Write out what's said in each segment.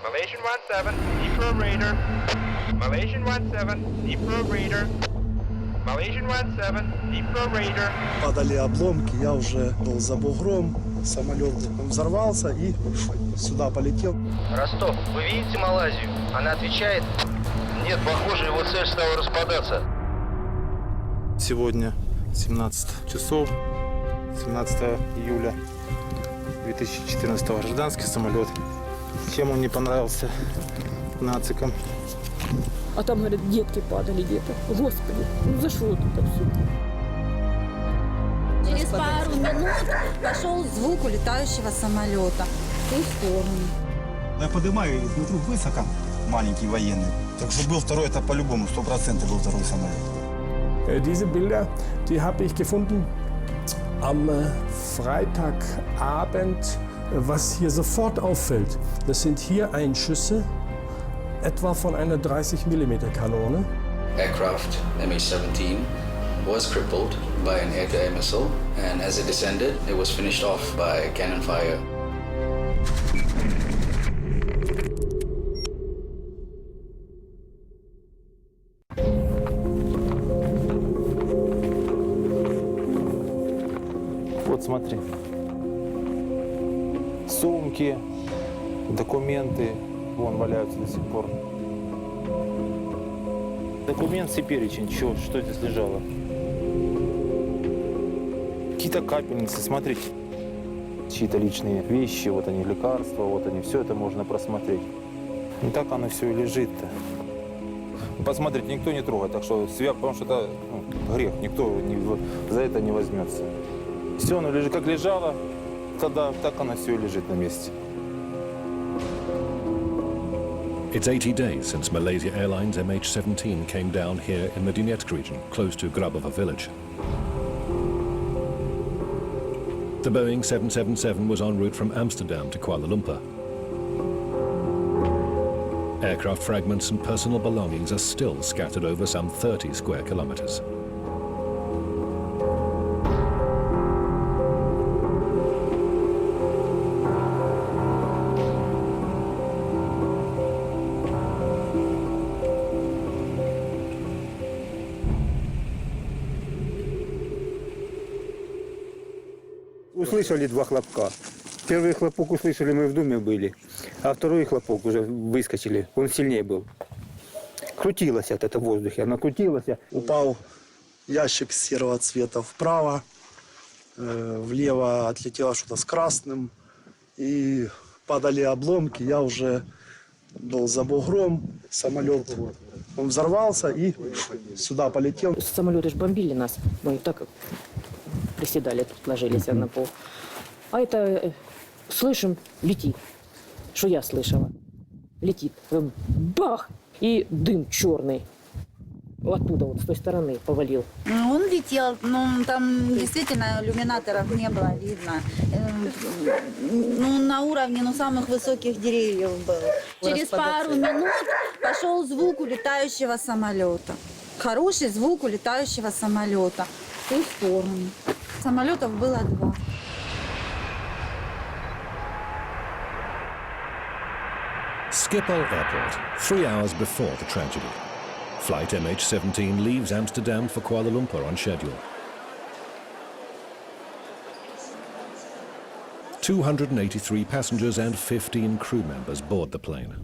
Malaysian 17, Deep Raider. Malaysian 17, Deep Raider. Malaysian 17, Deep Raider. Падали обломки, я уже был за бугром, самолет взорвался и сюда полетел. Ростов, вы видите Малайзию? Она отвечает? Нет, похоже, его цель стала распадаться. Сегодня 17 часов, 17 июля 2014 гражданский самолет. Чем он не понравился нацикам? А там, говорят, детки падали где-то. Господи, ну за что это все? Через пару минут пошел звук улетающего самолета в ту сторону. Я поднимаю и смотрю высоко, маленький военный. Так что был второй, это по-любому, 100% был второй самолет. Diese Bilder, die habe ich gefunden am Freitagabend. Was hier sofort auffällt, das sind hier Einschüsse, etwa von einer 30 mm Kanone. Aircraft MH-17 was crippled by an air-to-air missile, and as it descended, it was finished off by cannon fire. Вот смотри. Сумки, документы, вон валяются до сих пор. Документ и перечень, что здесь лежало. Какие-то капельницы, смотрите. Чьи-то личные вещи, вот они, лекарства, вот они, все это можно просмотреть. Не так оно все и лежит-то. Посмотрите, никто не трогает, так что потому что это грех, никто за это не возьмется. Все оно лежит, как лежало, тогда так оно все и лежит на месте. It's 80 days since Malaysia Airlines MH17 came down here in the Donetsk region, close to Grabova village. The Boeing 777 was en route from Amsterdam to Kuala Lumpur. Aircraft fragments and personal belongings are still scattered over some 30 square kilometers. Услышали два хлопка. Первый хлопок услышали, мы в доме были, а второй хлопок уже выскочили, он сильнее был. Крутилась это в воздухе, она крутилась. Упал ящик серого цвета вправо, влево отлетело что-то с красным, и падали обломки, я уже был за бугром, самолет, он взорвался и сюда полетел. Самолеты же бомбили нас, мы так приседали, тут ложились на пол. А это, слышим, летит. Что я слышала? Летит. Бах! И дым черный. Оттуда, вот с той стороны повалил. Он летел, но там действительно иллюминаторов не было видно. На уровне самых высоких деревьев был. Через пару минут пошел звук улетающего самолета. Хороший звук улетающего самолета в ту сторону. Самолетов было два. Schiphol Airport, 3 hours before the tragedy. Flight MH17 leaves Amsterdam for Kuala Lumpur on schedule. 283 passengers and 15 crew members board the plane.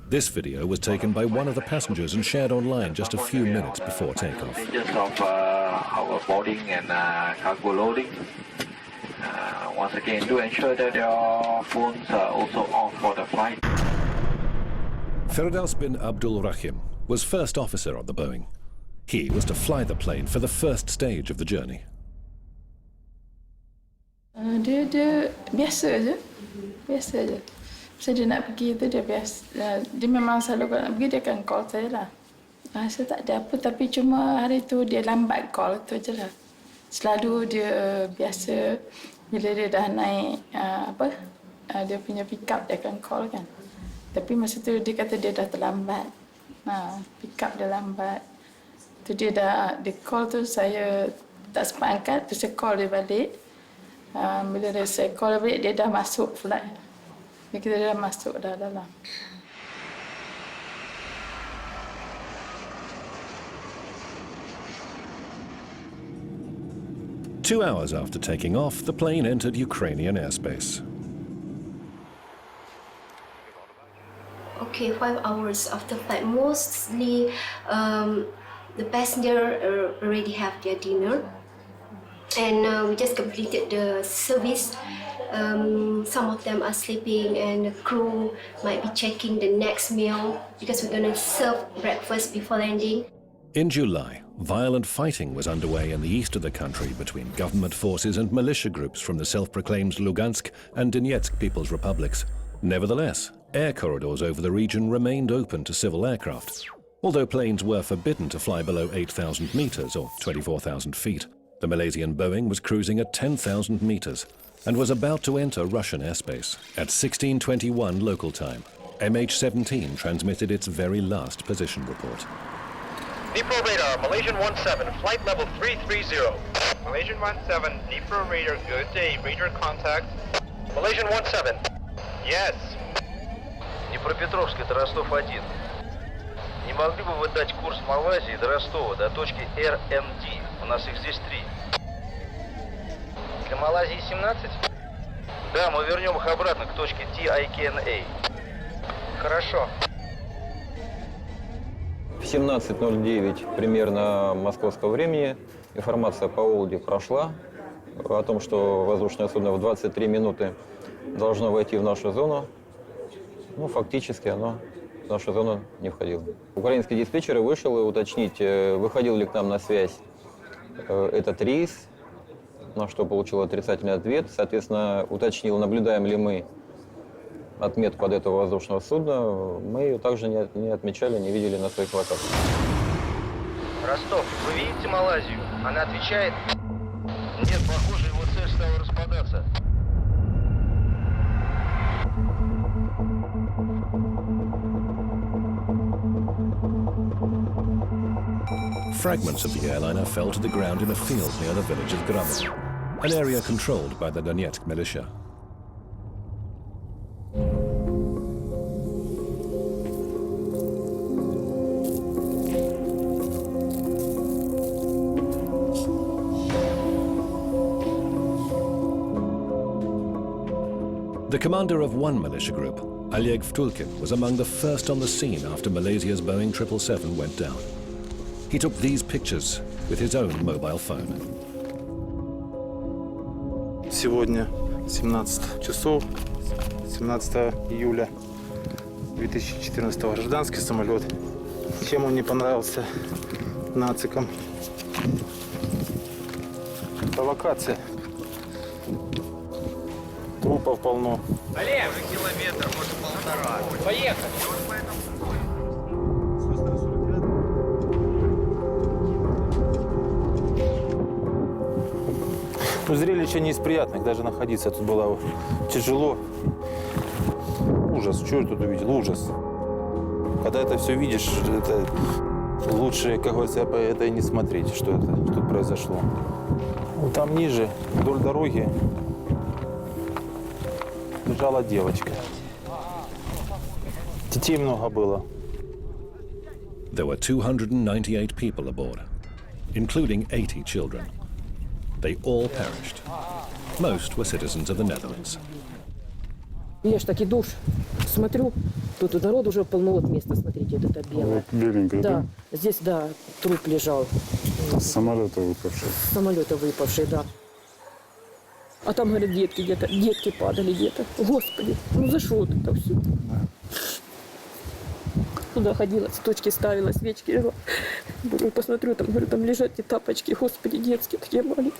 This video was taken by one of the passengers and shared online just a few minutes before takeoff. Of our boarding and cargo loading. Once again, do ensure that your phones are also off for the flight. Firdaus bin Abdul Rahim was first officer on the Boeing. He was to fly the plane for the first stage of the journey. Dia biasa je. Saya dia nak pergi tu dia biasa. Dia memang selalu kalau nak pergi dia akan call saya lah. Saya tak ada apa tapi cuma hari tu dia lambat call tu je lah. Selalu dia biasa bila dia dah naik dia punya pick up dia akan call kan. Tapi masa tu dia kata dia dah terlambat. Pick up dia lambat. Tu dia call tu saya tak sempat angkat tu saya call dia balik. Bila saya call dia balik dia dah masuk flight. Kita dah masuk dah dalam. Two hours after taking off, the plane entered Ukrainian airspace. Okay, 5 hours after flight, mostly the passenger already have their dinner, and we just completed the service. Some of them are sleeping, and the crew might be checking the next meal because we're gonna serve breakfast before landing. In July, violent fighting was underway in the east of the country between government forces and militia groups from the self-proclaimed Lugansk and Donetsk People's Republics. Nevertheless, air corridors over the region remained open to civil aircraft. Although planes were forbidden to fly below 8,000 meters or 24,000 feet, the Malaysian Boeing was cruising at 10,000 meters and was about to enter Russian airspace. At 16:21 local time, MH-17 transmitted its very last position report. Dnipro radar, Malaysian 17, flight level 330. Malaysian 17, Dnipro radar, good day, radar contact. Malaysian 17. Yes. Днепропетровск, это Ростов-1. Не могли бы вы дать курс Малайзии до Ростова, до точки RMD? У нас их здесь 3. Для Малайзии 17? Да, мы вернем их обратно к точке TIKNA. Хорошо. В 17:09 примерно московского времени информация по Олде прошла о том, что воздушное судно в 23 минуты должно войти в нашу зону. Ну, фактически оно в нашу зону не входило. Украинский диспетчер вышел и уточнить, выходил ли к нам на связь этот рейс, на что получил отрицательный ответ. Соответственно, уточнил, наблюдаем ли мы отметку от этого воздушного судна. Мы ее также не отмечали, не видели на своих локациях. Ростов, вы видите Малайзию? Она отвечает. Нет, похоже, его цель стала распадаться. Fragments of the airliner fell to the ground in a field near the village of Gramo, an area controlled by the Donetsk militia. The commander of one militia group, Oleg Vtulkin, was among the first on the scene after Malaysia's Boeing 777 went down. He took these pictures with his own mobile phone. Сегодня 17 часов, 17 июля 2014 гражданский самолет. Чем он не понравился нацикам? Провокация. Трупов полно. Олег, километр, может полтора. Поехали. Ну, зрелище не из приятных, даже находиться тут было тяжело. Ужас, что я тут увидел, ужас. Когда это все видишь, это лучше, как говорится, это и не смотреть, что это тут произошло. Вот там ниже, вдоль дороги, лежала девочка. Детей много было. There were 298 people aboard, including 80 children. They all perished. Most were citizens of the Netherlands. Я ж так иду, смотрю, тут и народ уже полно вот места, смотрите, вот это белое. Вот беленькое, да? да? Здесь, да, труп лежал. С самолета выпавший. С самолета выпавший, да. А там, говорят, детки где-то, детки падали где-то. Господи, ну за что вот это все? Туда ходила, цветочки ставила, свечки. Говорю, посмотрю, там, говорю, там лежат эти тапочки, господи, детские, такие маленькие.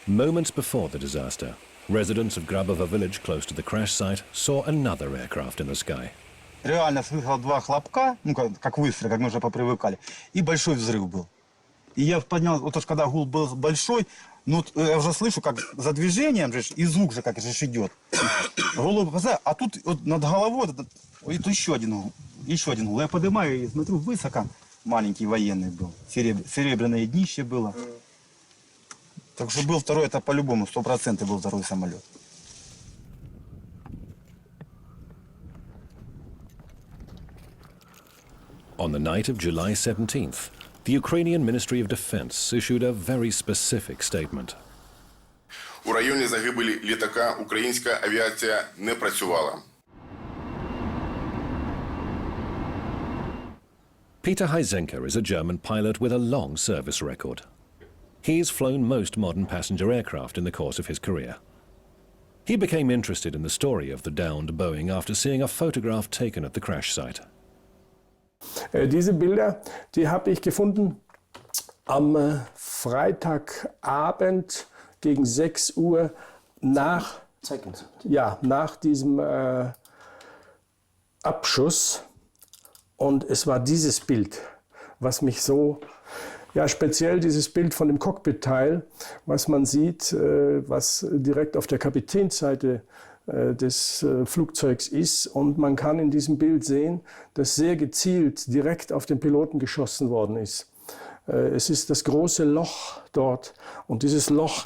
Moments before the disaster, residents of Grabova village close to the crash site saw another aircraft in the sky. Реально слыхал два хлопка, ну как выстрел, как мы уже попривыкали, и большой взрыв был. И я поднял, вот уж когда гул был большой, ну я уже слышу, как за движением же, и звук же как же идет. Голову поставил, а тут вот над головой вот еще один гул. Я поднимаю и смотрю, высоко маленький военный был, серебряное днище было. Так что был второй, это по-любому, 100% был второй самолет. On the night of July 17th, the Ukrainian Ministry of Defense issued a very specific statement. У районі загибелі літака українська авіація не працювала. Peter Heisenker is a German pilot with a long service record. He's flown most modern passenger aircraft in the course of his career. He became interested in the story of the downed Boeing after seeing a photograph taken at the crash site. Diese Bilder, die habe ich gefunden am Freitagabend gegen 6 Uhr nach diesem Abschuss. Und es war dieses Bild, was mich so, ja speziell dieses Bild von dem Cockpit-Teil, was man sieht, was direkt auf der Kapitänsseite des Flugzeugs ist. Und man kann in diesem Bild sehen, dass sehr gezielt direkt auf den Piloten geschossen worden ist. Es ist das große Loch dort und dieses Loch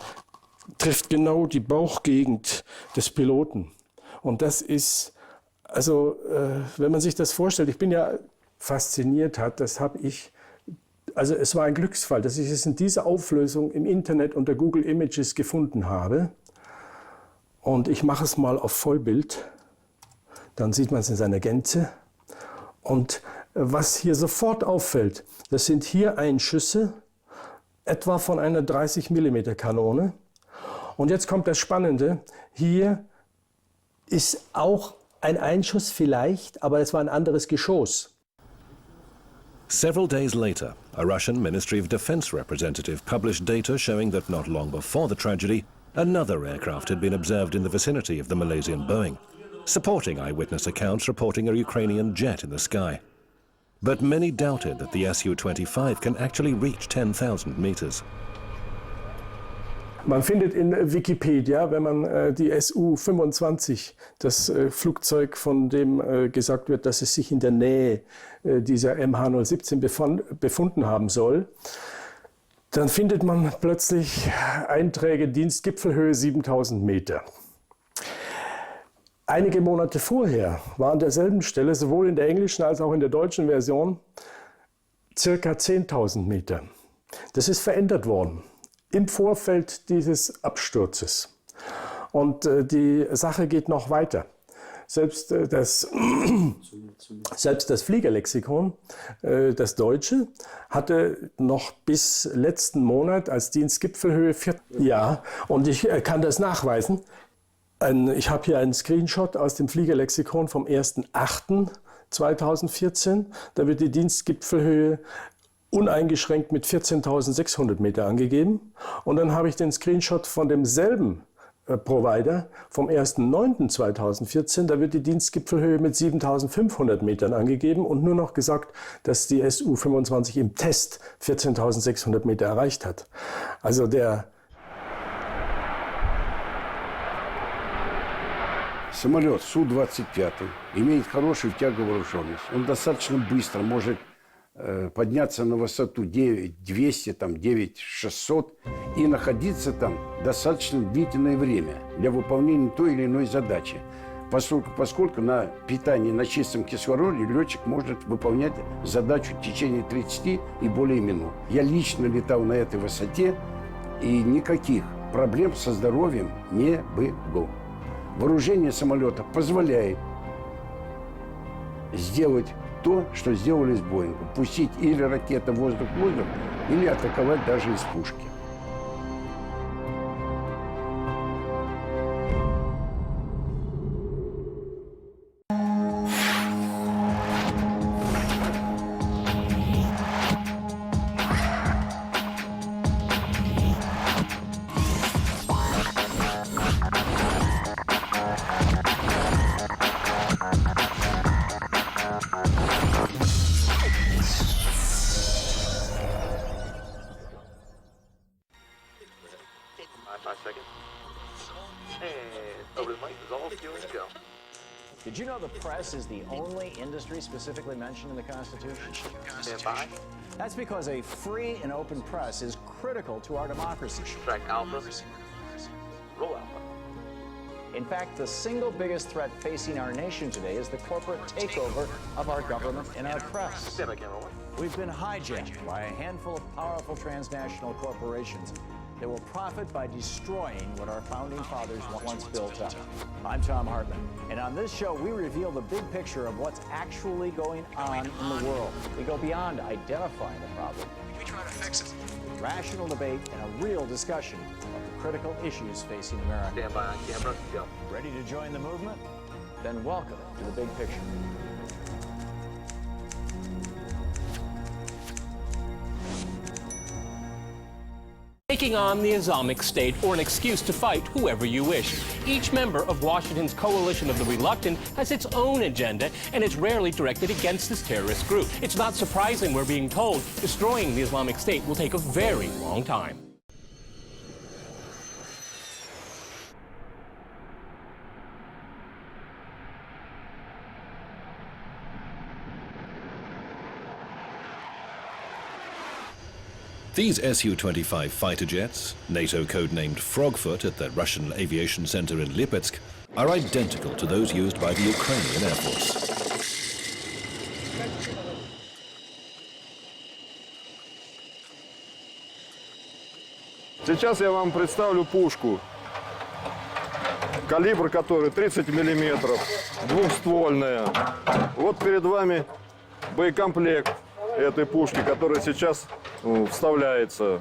trifft genau die Bauchgegend des Piloten. Und das ist, also wenn man sich das vorstellt, ich bin ja fasziniert hat, das habe ich, also es war ein Glücksfall, dass ich es in dieser Auflösung im Internet unter Google Images gefunden habe. Und ich mache es mal auf Vollbild, dann sieht man es in seiner Gänze. Und was hier sofort auffällt, das sind hier Einschüsse, etwa von einer 30 mm Kanone. Und jetzt kommt das Spannende, hier ist auch ein Einschuss vielleicht, aber es war ein anderes Geschoss. Several days later, a Russian Ministry of Defense representative published data showing that not long before the tragedy, another aircraft had been observed in the vicinity of the Malaysian Boeing, supporting eyewitness accounts reporting a Ukrainian jet in the sky. But many doubted that the Su-25 can actually reach 10,000 meters. Man findet in Wikipedia, wenn man die Su-25, das Flugzeug, von dem gesagt wird, dass es sich in der Nähe dieser MH-17 befunden haben soll, dann findet man plötzlich Einträge Dienstgipfelhöhe 7000 Meter. Einige Monate vorher war an derselben Stelle, sowohl in der englischen als auch in der deutschen Version, circa 10.000 Meter. Das ist verändert worden im Vorfeld dieses Absturzes. Und die Sache geht noch weiter. Selbst das Fliegerlexikon, das Deutsche, hatte noch bis letzten Monat als Dienstgipfelhöhe 4. Ja, und ich kann das nachweisen. Ich habe hier einen Screenshot aus dem Fliegerlexikon vom 1.8.2014. Da wird die Dienstgipfelhöhe uneingeschränkt mit 14.600 Meter angegeben. Und dann habe ich den Screenshot von demselben Provider vom 1.9.2014. Da wird die Dienstgipfelhöhe mit 7.500 Metern angegeben und nur noch gesagt, dass die Su-25 im Test 14.600 Meter erreicht hat. Also der Самолет Су-25 имеет хорошую тяговооруженность. Он достаточно быстро может подняться на высоту 9200, там, 9600 и находиться там достаточно длительное время для выполнения той или иной задачи. Поскольку на питании на чистом кислороде летчик может выполнять задачу в течение 30 и более минут. Я лично летал на этой высоте, и никаких проблем со здоровьем не было. Вооружение самолета позволяет сделать то, что сделали с Боингом. Пустить или ракета воздух-воздух, или атаковать даже из пушки. Did you know the press is the only industry specifically mentioned in the Constitution? That's because a free and open press is critical to our democracy. Track Alpha. Roll Alpha. In fact, the single biggest threat facing our nation today is the corporate takeover of our government and our press. We've been hijacked by a handful of powerful transnational corporations that will profit by destroying what our founding fathers once built up. I'm Tom Hartman, and on this show, we reveal the big picture of what's actually going on in the world. We go beyond identifying the problem. We try to fix it. Rational debate and a real discussion of the critical issues facing America. Stand by on camera. Go. Ready to join the movement? Then welcome to the big picture. Taking on the Islamic State or an excuse to fight whoever you wish. Each member of Washington's coalition of the reluctant has its own agenda, and it's rarely directed against this terrorist group. It's not surprising we're being told destroying the Islamic State will take a very long time. These Su-25 fighter jets, NATO codenamed Frogfoot at the Russian Aviation Center in Lipetsk, are identical to those used by the Ukrainian Air Force. Сейчас я вам представлю пушку, калибр которой 30 миллиметров, двухствольная. Вот перед вами боекомплект этой пушки, которая сейчас вставляется,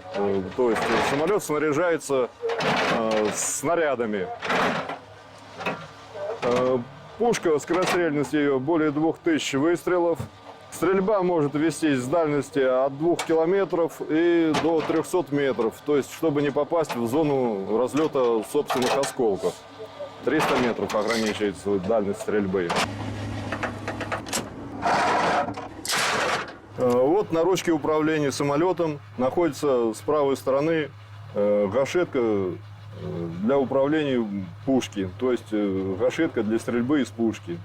то есть самолет снаряжается снарядами. Пушка, скорострельность ее более 2000 выстрелов. Стрельба может вестись с дальности от 2 километров и до 300 метров, то есть чтобы не попасть в зону разлета собственных осколков. 300 метров ограничивается дальность стрельбы. Вот на ручке управления самолетом находится с правой стороны гашетка для управления пушки, то есть гашетка для стрельбы из пушки.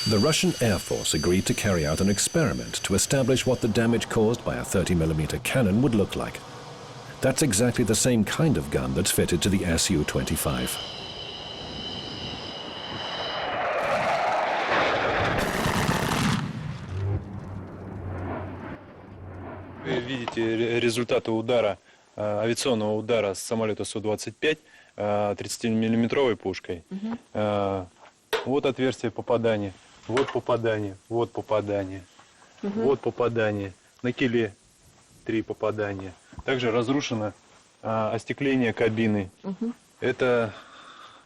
The Russian Air Force agreed to carry out an experiment to establish what the damage caused by a 30mm cannon would look like. That's exactly the same kind of gun that's fitted to the Su-25. Вы видите результаты удара, авиационного удара с самолета Су-25 30-миллиметровой пушкой. Вот отверстие попадания, вот попадание, вот попадание, вот попадание. На киле 3 попадания. Также разрушено остекление кабины. Это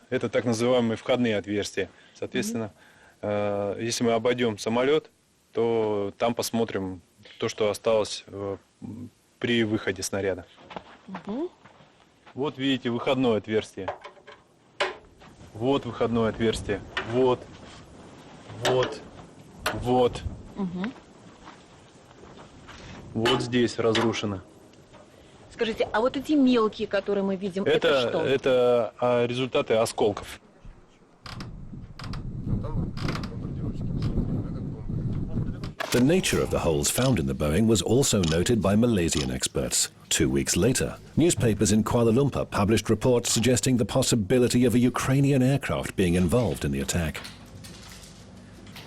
так называемые входные отверстия. Соответственно, если мы обойдем самолет, то там посмотрим то, что осталось при выходе снаряда. Вот видите выходное отверстие. Вот выходное отверстие. Вот. Вот. Вот. Вот здесь разрушено. Скажите, а вот эти мелкие, которые мы видим, это что? Это результаты осколков. The nature of the holes found in the Boeing was also noted by Malaysian experts. 2 weeks later, newspapers in Kuala Lumpur published reports suggesting the possibility of a Ukrainian aircraft being involved in the attack.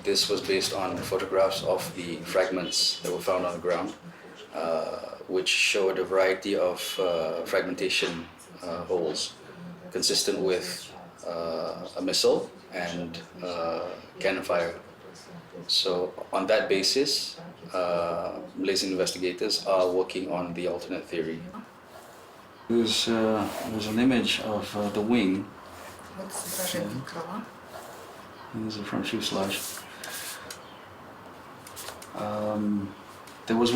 This was based on photographs of the fragments that were found on the ground, which showed a variety of fragmentation holes consistent with a missile and cannon fire. So on that basis, Malaysian investigators are working on the alternate theory. There's an image of the wing. And there's a front fuselage. There was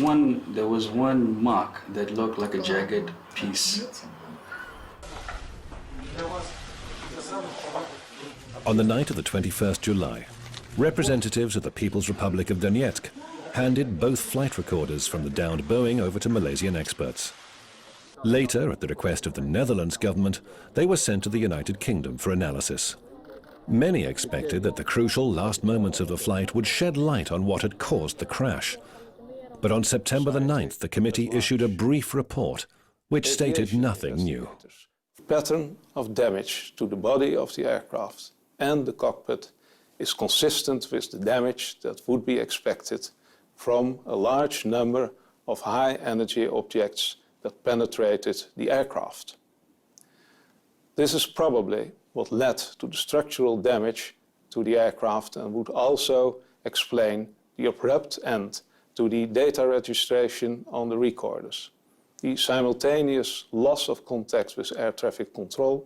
one mark that looked like a jagged piece. On the night of the 21st July, representatives of the People's Republic of Donetsk handed both flight recorders from the downed Boeing over to Malaysian experts. Later, at the request of the Netherlands government, they were sent to the United Kingdom for analysis. Many expected that the crucial last moments of the flight would shed light on what had caused the crash. But on September the 9th, the committee issued a brief report which stated nothing new. Pattern of damage to the body of the aircraft and the cockpit is consistent with the damage that would be expected from a large number of high-energy objects that penetrated the aircraft. This is probably what led to the structural damage to the aircraft and would also explain the abrupt end to the data registration on the recorders, the simultaneous loss of contact with air traffic control,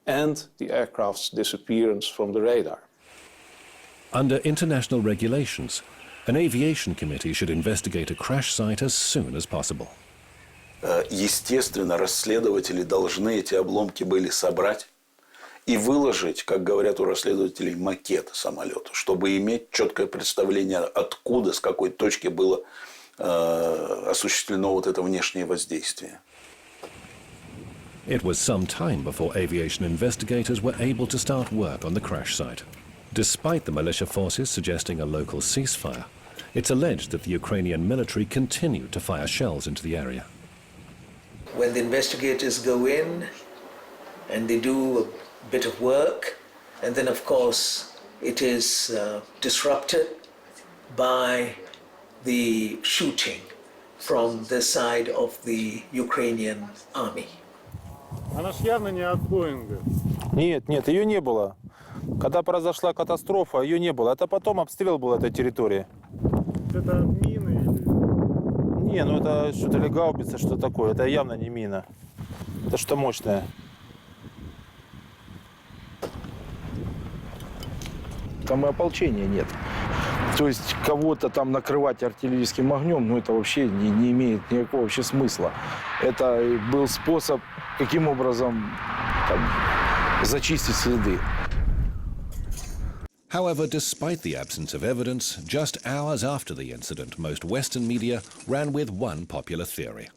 and the aircraft's disappearance from the radar. Under international regulations, an aviation committee should investigate a crash site as soon as possible. Естественно, расследователи должны эти обломки были собрать и выложить, как говорят у расследователей, макет самолета, чтобы иметь четкое представление, откуда, с какой точки было осуществлено вот это внешнее воздействие. It was some time before aviation investigators were able to start work on the crash site. Despite the militia forces suggesting a local ceasefire, it's alleged that the Ukrainian military continued to fire shells into the area. When the investigators go in and they do a bit of work, and then of course it is disrupted by the shooting from the side of the Ukrainian army. Она ж явно не от Боинга. Нет, нет, ее не было. Когда произошла катастрофа, ее не было. Это потом обстрел был этой территории. Это мины или... Не, ну это что-то ли гаубица, что такое. Это явно не мина. Это что-то мощное. Там и ополчения нет. То есть кого-то там накрывать артиллерийским огнем, ну это вообще не имеет никакого вообще смысла. Это был способ, каким образом там, зачистить следы. However, despite the absence of evidence, just hours after the incident, most Western media ran with one popular theory: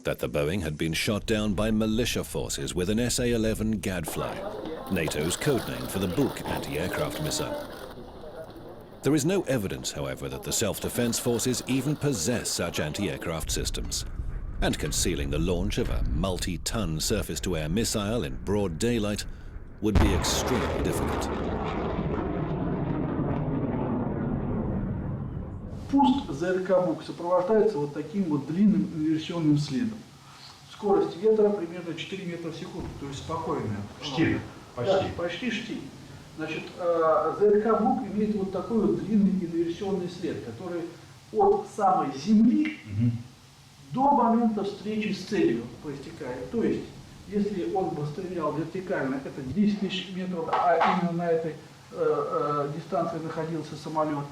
that the Boeing had been shot down by militia forces with an SA-11 Gadfly, NATO's codename for the Buk anti-aircraft missile. There is no evidence, however, that the self-defense forces even possess such anti-aircraft systems. And concealing the launch of a multi-ton surface-to-air missile in broad daylight would be extremely difficult. Пуск ЗРК «Бук» сопровождается вот таким вот длинным инверсионным следом. Скорость ветра примерно 4 метра в секунду, то есть спокойная. Штиль. Почти. Да, почти штиль. Значит, ЗРК «Бук» имеет вот такой вот длинный инверсионный след, который от самой Земли до момента встречи с целью проистекает. То есть, если он бы стрелял вертикально, это 10 тысяч метров, а именно на этой дистанции находился самолет.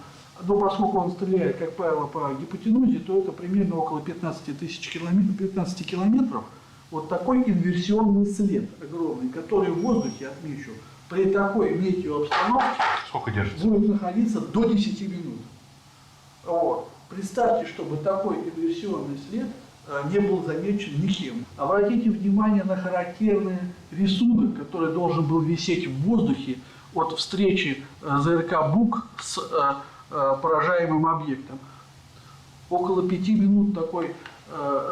Но поскольку он стреляет, как правило, по гипотенузе, то это примерно около 15 километров. Вот такой инверсионный след огромный, который в воздухе, отмечу, при такой метеообстановке будет находиться до 10 минут. Вот. Представьте, чтобы такой инверсионный след не был замечен никем. Обратите внимание на характерный рисунок, который должен был висеть в воздухе от встречи ЗРК «Бук» с поражаемым объектом. Около 5 минут такой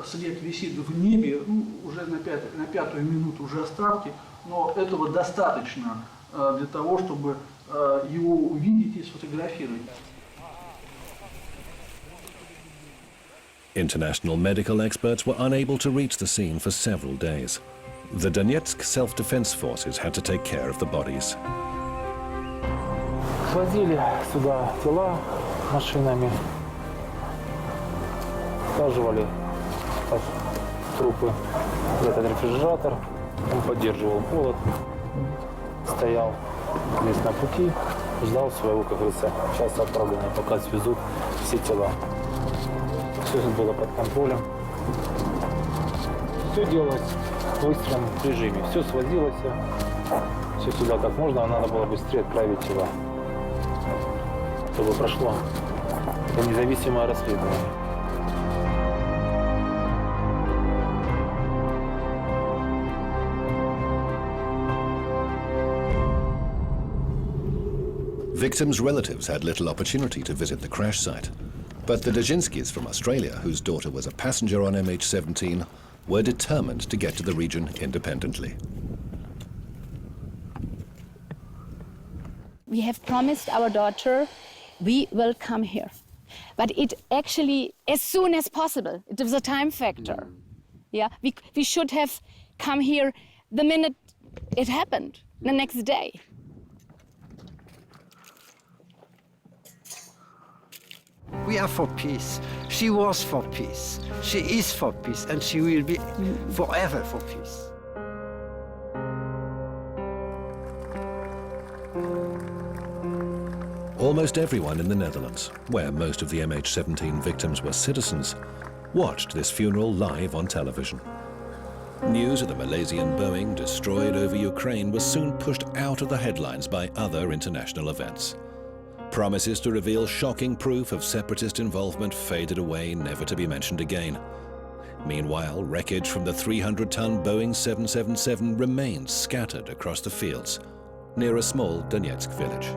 след висит в небе, ну, уже на пятую минуту уже оставьте, но этого достаточно для того, чтобы его увидеть и сфотографировать. International medical experts were unable to reach the scene for several days. The Donetsk self-defense forces had to take care of the bodies. Свозили сюда тела машинами, всаживали трупы в этот рефрижератор. Он поддерживал холод, стоял здесь на пути, ждал своего, как говорится, часа отправления, пока свезут все тела. Все это было под контролем. Все делалось в быстром режиме. Все свозилось, все сюда как можно, а надо было быстрее отправить тела, чтобы прошло это независимое расследование. Victims' relatives had little opportunity to visit the crash site, but the Dajinskis from Australia, whose daughter was a passenger on MH-17, were determined to get to the region independently. We have promised our daughter we will come here. But it actually, as soon as possible, it was a time factor. Yeah, we should have come here the minute it happened, the next day. We are for peace. She was for peace. She is for peace, and she will be forever for peace. Almost everyone in the Netherlands, where most of the MH-17 victims were citizens, watched this funeral live on television. News of the Malaysian Boeing destroyed over Ukraine was soon pushed out of the headlines by other international events. Promises to reveal shocking proof of separatist involvement faded away, never to be mentioned again. Meanwhile, wreckage from the 300-ton Boeing 777 remained scattered across the fields near a small Donetsk village.